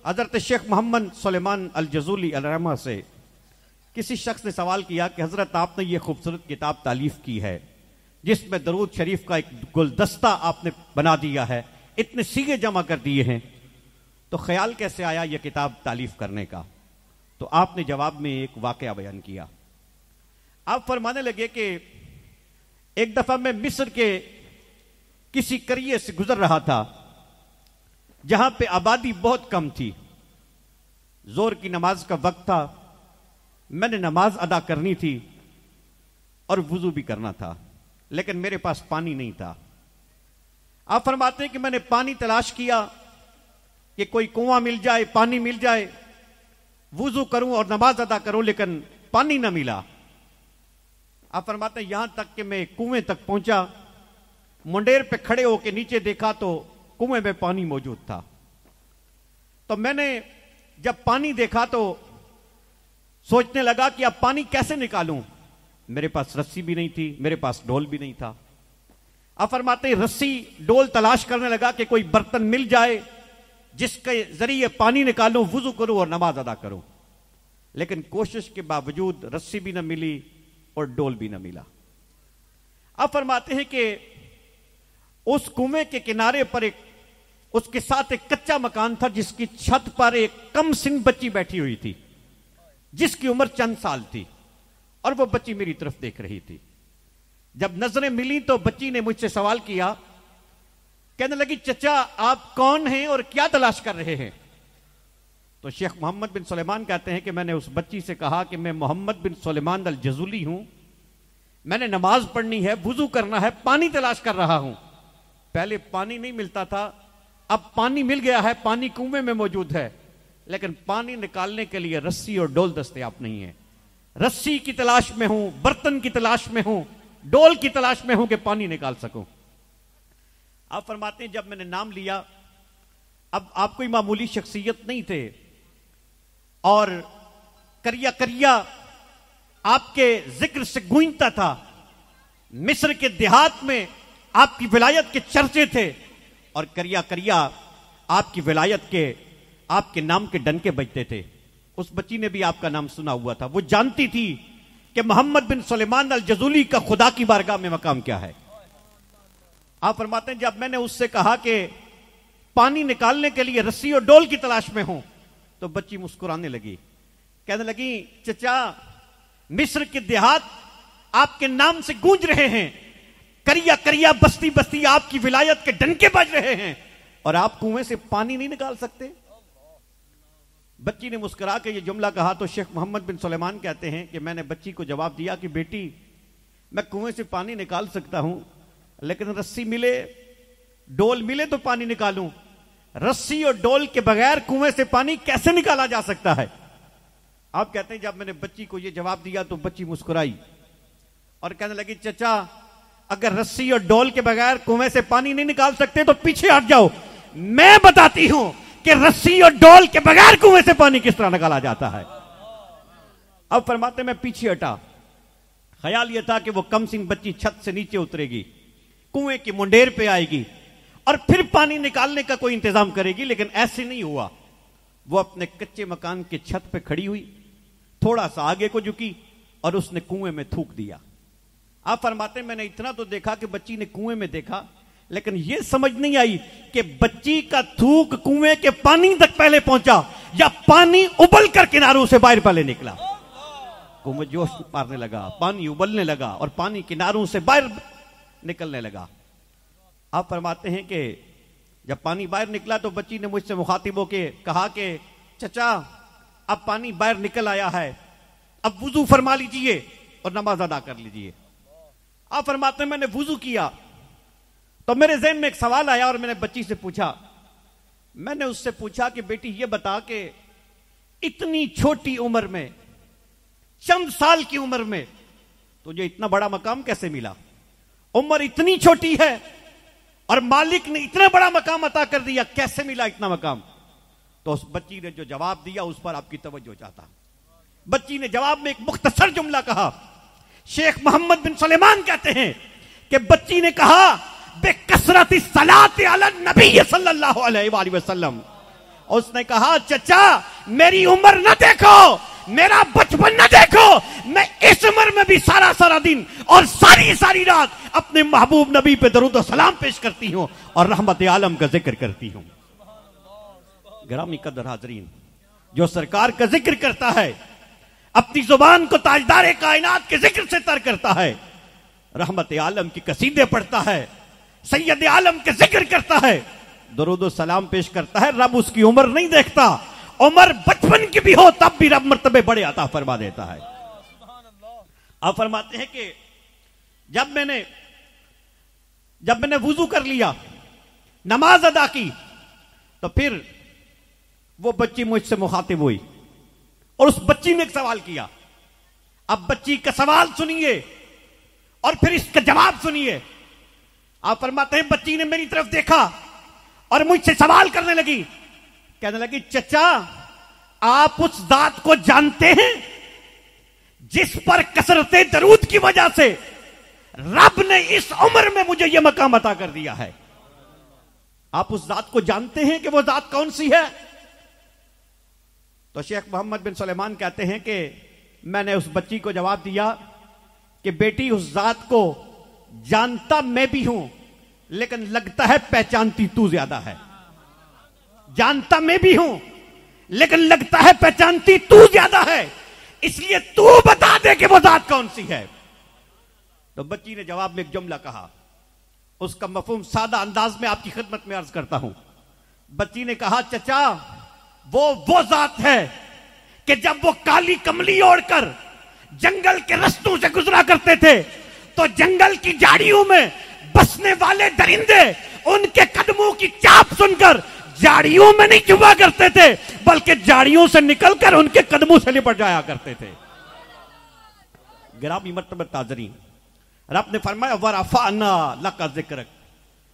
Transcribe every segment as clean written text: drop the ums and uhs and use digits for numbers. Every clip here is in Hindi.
हजरत शेख मोहम्मद सुलेमान अल जजूली अलैहिर्रहमा से किसी शख्स ने सवाल किया कि हजरत आपने ये खूबसूरत किताब तालीफ की है जिसमें दरूद शरीफ का एक गुलदस्ता आपने बना दिया है, इतने सीगे जमा कर दिए हैं, तो ख्याल कैसे आया यह किताब तालीफ करने का? तो आपने जवाब में एक वाकया बयान किया। आप फरमाने लगे कि एक दफा मैं मिस्र के किसी करिए से गुजर रहा था जहां पे आबादी बहुत कम थी। जोर की नमाज का वक्त था, मैंने नमाज अदा करनी थी और वुजू भी करना था, लेकिन मेरे पास पानी नहीं था। आप फरमाते हैं कि मैंने पानी तलाश किया कि कोई कुआं मिल जाए, पानी मिल जाए, वुजू करूं और नमाज अदा करूं, लेकिन पानी ना मिला। आप फरमाते हैं यहां तक कि मैं कुएं तक पहुंचा, मुंडेर पे खड़े होकर नीचे देखा तो कुएं में पानी मौजूद था। तो मैंने जब पानी देखा तो सोचने लगा कि अब पानी कैसे निकालूं। मेरे पास रस्सी भी नहीं थी, मेरे पास डोल भी नहीं था। आप फरमाते हैं रस्सी डोल तलाश करने लगा कि कोई बर्तन मिल जाए जिसके जरिए पानी निकालूं, वुजू करूं और नमाज अदा करूं, लेकिन कोशिश के बावजूद रस्सी भी ना मिली और डोल भी ना मिला। आप फरमाते हैं कि उस कुएं के किनारे पर उसके साथ एक कच्चा मकान था जिसकी छत पर एक कम सिन बच्ची बैठी हुई थी जिसकी उम्र चंद साल थी, और वो बच्ची मेरी तरफ देख रही थी। जब नजरें मिली तो बच्ची ने मुझसे सवाल किया, कहने लगी चचा आप कौन हैं और क्या तलाश कर रहे हैं? तो शेख मोहम्मद बिन सुलेमान कहते हैं कि मैंने उस बच्ची से कहा कि मैं मोहम्मद बिन सुलेमान अल जजूली हूं, मैंने नमाज पढ़नी है, वुजू करना है, पानी तलाश कर रहा हूं। पहले पानी नहीं मिलता था, अब पानी मिल गया है, पानी कुएं में मौजूद है, लेकिन पानी निकालने के लिए रस्सी और डोल दस्तयाब नहीं है। रस्सी की तलाश में हूं, बर्तन की तलाश में हूं, डोल की तलाश में हूं कि पानी निकाल सकूं। आप फरमाते हैं जब मैंने नाम लिया, अब आप कोई मामूली शख्सियत नहीं थे और करिया करिया आपके जिक्र से गूंजता था। मिस्र के देहात में आपकी विलायत के चर्चे थे और करिया करिया आपकी विलायत के, आपके नाम के डंके बजते थे। उस बच्ची ने भी आपका नाम सुना हुआ था, वो जानती थी कि मोहम्मद बिन सुलेमान अल जजूली का खुदा की बारगाह में मकाम क्या है। आप फरमाते हैं जब मैंने उससे कहा कि पानी निकालने के लिए रस्सी और डोल की तलाश में हूं, तो बच्ची मुस्कुराने लगी, कहने लगी चचा मिस्र के देहात आपके नाम से गूंज रहे हैं, करिया करिया बस्ती बस्ती आपकी विलायत के डंके बज रहे हैं, और आप कुएं से पानी नहीं निकाल सकते। बच्ची ने मुस्कुरा के ये जुमला कहा तो शेख मोहम्मद बिन सुलेमान कहते हैं कि मैंने बच्ची को जवाब दिया कि बेटी मैं कुएं से पानी निकाल सकता हूं, लेकिन रस्सी मिले डोल मिले तो पानी निकालूं, रस्सी और डोल के बगैर कुएं से पानी कैसे निकाला जा सकता है? आप कहते हैं जब मैंने बच्ची को यह जवाब दिया तो बच्ची मुस्कुराई और कहने लगी चचा अगर रस्सी और डोल के बगैर कुएं से पानी नहीं निकाल सकते तो पीछे हट जाओ, मैं बताती हूं कि रस्सी और डोल के बगैर कुएं से पानी किस तरह निकाला जाता है। अब फरमाते मैं पीछे हटा, ख्याल यह था कि वो कम सिंह बच्ची छत से नीचे उतरेगी, कुएं की मुंडेर पे आएगी और फिर पानी निकालने का कोई इंतजाम करेगी, लेकिन ऐसे नहीं हुआ। वो अपने कच्चे मकान की छत पे खड़ी हुई, थोड़ा सा आगे को झुकी और उसने कुएं में थूक दिया। आप फरमाते मैंने इतना तो देखा कि बच्ची ने कुएं में देखा, लेकिन यह समझ नहीं आई कि बच्ची का थूक कुएं के पानी तक पहले पहुंचा या पानी उबल कर किनारों से बाहर पहले निकला। कुएं जोश मारने लगा, पानी उबलने लगा और पानी किनारों से बाहर निकलने लगा। आप फरमाते हैं कि जब पानी बाहर निकला तो बच्ची ने मुझसे मुखातिब होके कहा कि चचा अब पानी बाहर निकल आया है, अब वुजू फरमा लीजिए और नमाज अदा कर लीजिए। आप फरमाते हैं मैंने वुजू किया तो मेरे ज़हन में एक सवाल आया और मैंने बच्ची से पूछा, मैंने उससे पूछा कि बेटी ये बता कि इतनी छोटी उम्र में, चंद साल की उम्र में तुझे इतना बड़ा मकाम कैसे मिला? उम्र इतनी छोटी है और मालिक ने इतना बड़ा मकाम अता कर दिया, कैसे मिला इतना मकाम? तो उस बच्ची ने जो जवाब दिया उस पर आपकी तवज्जो चाहता। बच्ची ने जवाब में एक मुख्तसर जुमला कहा। शेख मोहम्मद बिन सुलेमान कहते हैं कि बच्ची ने कहा बेकसरत सलात अला नबी सल्लल्लाहु अलैहि वसल्लम, उसने कहा चचा मेरी उम्र न देखो, मेरा बचपन न देखो, मैं इस उम्र में भी सारा सारा दिन और सारी सारी रात अपने महबूब नबी पे दरूद और सलाम पेश करती हूं और रहमत आलम का जिक्र करती हूं। गिरामी कदर हाजरीन, जो सरकार का जिक्र करता है, अपनी जुबान को ताजदार कायनात के जिक्र से तर करता है, रहमत आलम की कसीदे पढ़ता है, सैयद आलम के जिक्र करता है, दरूद और सलाम पेश करता है, रब उसकी उम्र नहीं देखता, उम्र बचपन की भी हो तब भी रब मर्तबे बड़े अता फरमा देता है। आप फरमाते हैं कि जब मैंने वुजू कर लिया, नमाज अदा की, तो फिर वो बच्ची मुझसे मुखातिब हुई और उस बच्ची ने एक सवाल किया। अब बच्ची का सवाल सुनिए और फिर इसका जवाब सुनिए। आप फरमाते हैं बच्ची ने मेरी तरफ देखा और मुझसे सवाल करने लगी, कहने लगी चचा आप उस जात को जानते हैं जिस पर कसरते दरूद की वजह से रब ने इस उम्र में मुझे यह मकाम अता कर दिया है। आप उस जात को जानते हैं कि वो जात कौन सी है? तो शेख मोहम्मद बिन सुलेमान कहते हैं कि मैंने उस बच्ची को जवाब दिया कि बेटी उस जात को जानता मैं भी हूं, लेकिन लगता है पहचानती तू ज्यादा है। जानता मैं भी हूं लेकिन लगता है पहचानती तू ज्यादा है, इसलिए तू बता दे कि वो जात कौन सी है। तो बच्ची ने जवाब में एक जुमला कहा, उसका मफहूम सादा अंदाज में आपकी खिदमत में अर्ज करता हूं। बच्ची ने कहा चचा वो जात है कि जब वो काली कमली ओढ़कर जंगल के रस्तों से गुजरा करते थे तो जंगल की झाड़ियों में बसने वाले दरिंदे उनके कदमों की चाप सुनकर झाड़ियों में नहीं छुपा करते थे, बल्कि झाड़ियों से निकलकर उनके कदमों से लिपट जाया करते थे। गिरामी मर्तबा ताजरीन, रब ने फरमाया वरफाना लका जिक्रक,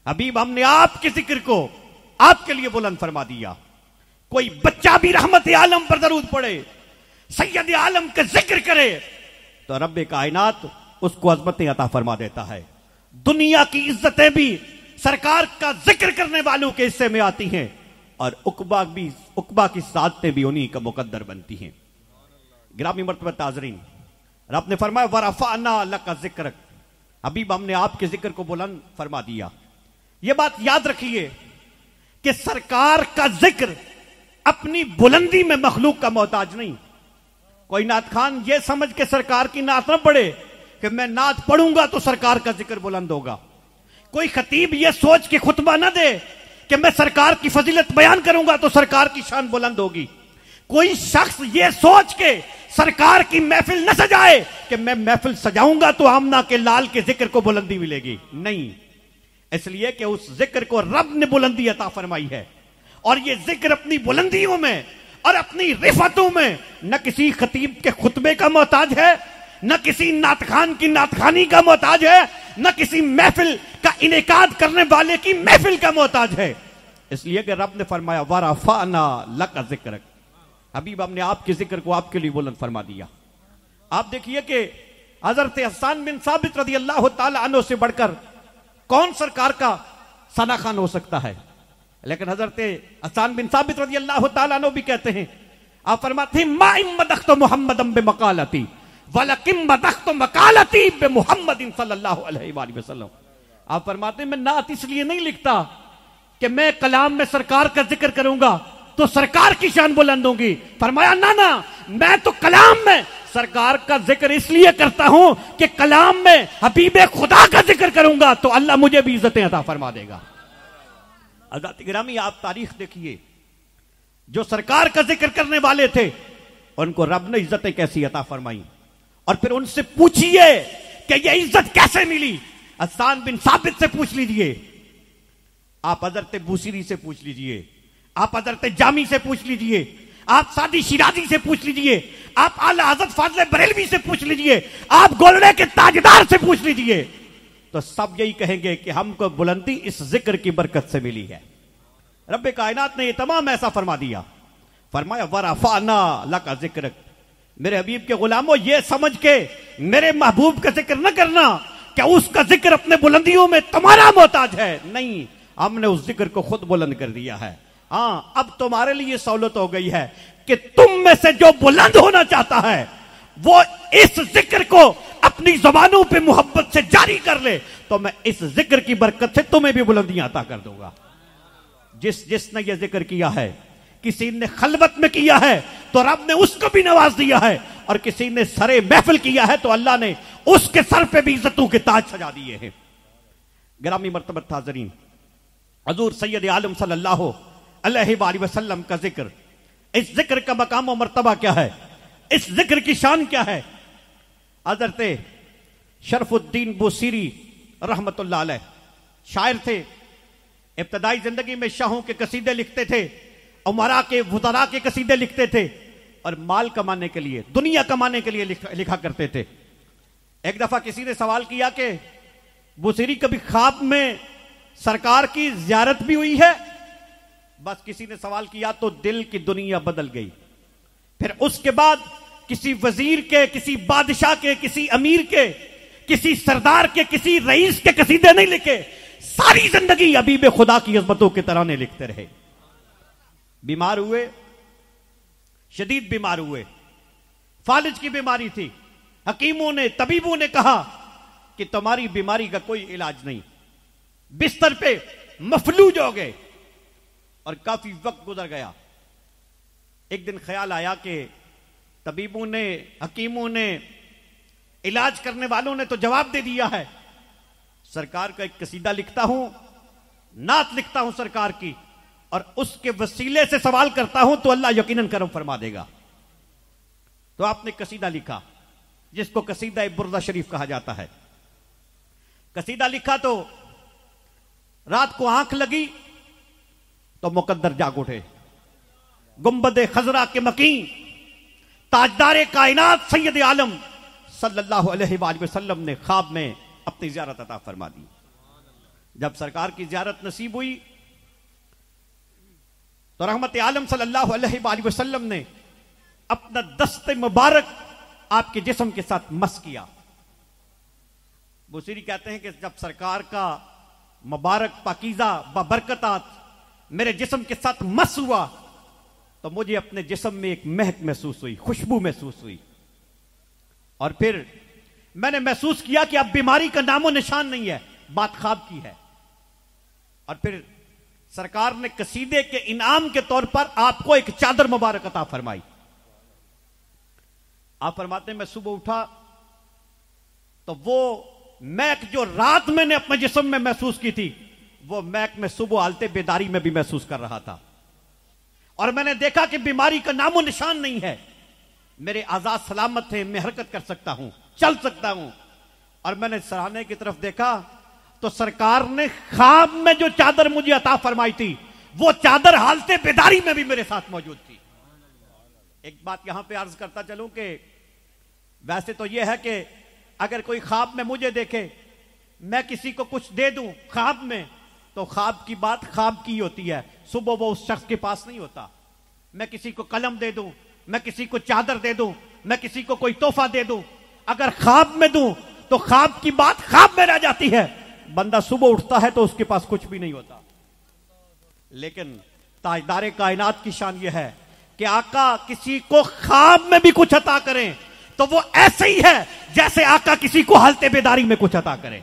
हबीब हमने आपके जिक्र को आपके लिए बुलंद फरमा दिया। कोई बच्चा भी रहमत आलम पर दरूद पड़े, सैयद आलम का जिक्र करे तो रब कायनात उसको अजमतें अता फरमा देता है। दुनिया की इज्जतें भी सरकार का जिक्र करने वालों के हिस्से में आती हैं और उकबा की सादतें भी उन्हीं का मुकद्दर बनती हैं। गिरामी मर्तबा ताजरीन, रब ने फरमाया वरफाना लका जिक्रक, हबीब हमने आपके जिक्र को बुलंद फरमा दिया। यह बात याद रखिए कि सरकार का जिक्र अपनी बुलंदी में मखलूक का मोहताज नहीं। कोई नात खान यह समझ के सरकार की नात न पढ़े कि मैं नात पढ़ूंगा तो सरकार का जिक्र बुलंद होगा। कोई खतीब यह सोच के खुतबा न दे कि मैं सरकार की फजीलत बयान करूंगा तो सरकार की शान बुलंद होगी। कोई शख्स यह सोच के सरकार की महफिल न सजाए कि मैं महफिल सजाऊंगा तो आमना के लाल के जिक्र को बुलंदी मिलेगी। नहीं, इसलिए कि उस जिक्र को रब ने बुलंदी अता फरमाई है और यह जिक्र अपनी बुलंदियों में और अपनी रिफतों में न किसी खतीब के खुतबे का मोहताज है, न किसी नातखान की नातखानी का मोहताज है, न किसी महफिल का इनेकाद करने वाले की महफिल का मोहताज है। इसलिए कि रब ने फरमाया वरफाना लका जिक्रक, हबीब हमने आपके जिक्र को आपके लिए बुलंद फरमा दिया। आप देखिए कि हजरत हसन बिन साबित रज़ी अल्लाह तआला अन्हु से बढ़कर कौन सरकार का सना खान हो सकता है, लेकिन हजरत हसन बिन साबित रज़ी अल्लाह तआला अन्हु भी कहते हैं, आप फरमाते हैं मा इम्मदख्तु मुहम्मदन बिमकालती वलकिम मदख्तु मकालती बिमुहम्मदिन सल्लल्लाहु अलैहि वसल्लम। आप फरमाते हैं मैं नात इसलिए नहीं लिखता कि मैं कलाम में सरकार का जिक्र करूंगा तो सरकार की शान बुलंद होगी। फरमाया ना ना, मैं तो कलाम में सरकार का जिक्र इसलिए करता हूं कि कलाम में हबीबे खुदा का जिक्र करूंगा तो अल्लाह मुझे भी इज्जतें अता फरमा देगा। हज़रात गिरामी, आप तारीख देखिए, जो सरकार का जिक्र करने वाले थे उनको रब ने इज्जतें कैसी अता फरमाई और फिर उनसे पूछिए कि यह इज्जत कैसे मिली। हसन बिन साबित से पूछ लीजिए, आप हजरत बूसीरी से पूछ लीजिए, आप हजरत जामी से पूछ लीजिए, आप सादी शिराजी से पूछ लीजिए, आप आला हजरत फाज़िल बरेलवी से पूछ लीजिए, आप गोलड़े के ताजदार से पूछ लीजिए, तो सब यही कहेंगे कि हमको बुलंदी इस जिक्र की बरकत से मिली है। रब्बे कायनात ने ये तमाम ऐसा फरमा दिया। फरमाया वरफाना लका जिक्रक, मेरे हबीब के गुलामों ये समझ के मेरे महबूब का जिक्र न करना क्या उसका जिक्र अपने बुलंदियों में तुम्हारा मोहताज है। नहीं, हमने उस जिक्र को खुद बुलंद कर दिया है। हाँ, अब तुम्हारे लिए सहूलत हो गई है कि तुम में से जो बुलंद होना चाहता है वो इस जिक्र को अपनी जुबानों पे मोहब्बत से जारी कर ले, तो मैं इस जिक्र की बरकत से तुम्हें भी बुलंदियां अता कर दूंगा। जिसने ये जिक्र किया है, किसी ने खलवत में किया है तो रब ने उसको भी नवाज दिया है, और किसी ने सरे महफिल किया है तो अल्लाह ने उसके सर पे भी इज्जतों के ताज सजा दिए हैं। गिरामी मर्तबत हाज़रीन, हजूर सैयद आलम सल्लल्लाहु अलैहि वसल्लम का जिक्र, इस जिक्र का मकाम और मर्तबा क्या है, इस जिक्र की शान क्या है। हजरत शरफुद्दीन बुसीरी रहमतुल्लाह अलैह शायर थे, इब्तदाई जिंदगी में शाहों के कसीदे लिखते थे, उमरा के वुज़रा के कसीदे लिखते थे, और माल कमाने के लिए, दुनिया कमाने के लिए लिखा करते थे। एक दफा किसी ने सवाल किया कि बुसीरी कभी ख्वाब में सरकार की जियारत भी हुई है? बस किसी ने सवाल किया तो दिल की दुनिया बदल गई। फिर उसके बाद किसी वजीर के, किसी बादशाह के, किसी अमीर के, किसी सरदार के, किसी रईस के कसीदे नहीं लिखे, सारी जिंदगी हबीब खुदा की अज़मतों के तराने लिखते रहे। बीमार हुए, शदीद बीमार हुए, फालिज की बीमारी थी। हकीमों ने, तबीबों ने कहा कि तुम्हारी बीमारी का कोई इलाज नहीं, बिस्तर पे मफलूज हो गए, और काफी वक्त गुजर गया। एक दिन ख्याल आया कि तबीबों ने, हकीमों ने, इलाज करने वालों ने तो जवाब दे दिया है, सरकार का एक कसीदा लिखता हूं, नात लिखता हूं सरकार की, और उसके वसीले से सवाल करता हूं तो अल्लाह यकीनन करम फरमा देगा। तो आपने कसीदा लिखा जिसको कसीदा बुर्दा शरीफ कहा जाता है। कसीदा लिखा तो रात को आंख लगी तो मुकद्दर जाग उठे। गुंबदे खजरा के मकीन ताजदारे कायनात सैयद आलम सल्लल्लाहु अलैहि वसल्लम ने ख्वाब में अपनी ज़ियारत अता फरमा दी। जब सरकार की ज़ियारत नसीब हुई तो रहमत आलम सल्लल्लाहु अलैहि वसल्लम ने अपना दस्ते मुबारक आपके जिस्म के साथ मस किया। बुसीरी कहते हैं कि जब सरकार का मुबारक पाकीज़ा बबरकतात मेरे जिस्म के साथ मस हुआ तो मुझे अपने जिस्म में एक महक महसूस हुई, खुशबू महसूस हुई, और फिर मैंने महसूस किया कि अब बीमारी का नामो निशान नहीं है, बात ख्वाब की है। और फिर सरकार ने कसीदे के इनाम के तौर पर आपको एक चादर मुबारक अता फरमाई। आप फरमाते हैं मैं सुबह उठा तो वो महक जो रात मैंने अपने जिस्म में महसूस की थी, वो महक में सुबह हालते बेदारी में भी महसूस कर रहा था, और मैंने देखा कि बीमारी का नामो निशान नहीं है, मेरे आजाद सलामत थे, मैं हरकत कर सकता हूं, चल सकता हूं। और मैंने सराहने की तरफ देखा तो सरकार ने ख्वाब में जो चादर मुझे अता फरमाई थी वो चादर हालते बेदारी में भी मेरे साथ मौजूद थी। एक बात यहां पे अर्ज करता चलूं कि वैसे तो यह है कि अगर कोई ख्वाब में मुझे देखे, मैं किसी को कुछ दे दूं ख्वाब में, तो ख्वाब की बात ख्वाब की होती है, सुबह वो उस शख्स के पास नहीं होता। मैं किसी को कलम दे दूं, मैं किसी को चादर दे दूं, मैं किसी को कोई तोहफा दे दूं, अगर ख्वाब में दूं तो ख्वाब की बात ख्वाब में रह जाती है, बंदा सुबह उठता है तो उसके पास कुछ भी नहीं होता। लेकिन ताजदारे कायनात की शान यह है कि आका किसी को ख्वाब में भी कुछ अता करें तो वो ऐसे ही है जैसे आका किसी को हालते बेदारी में कुछ अता करें।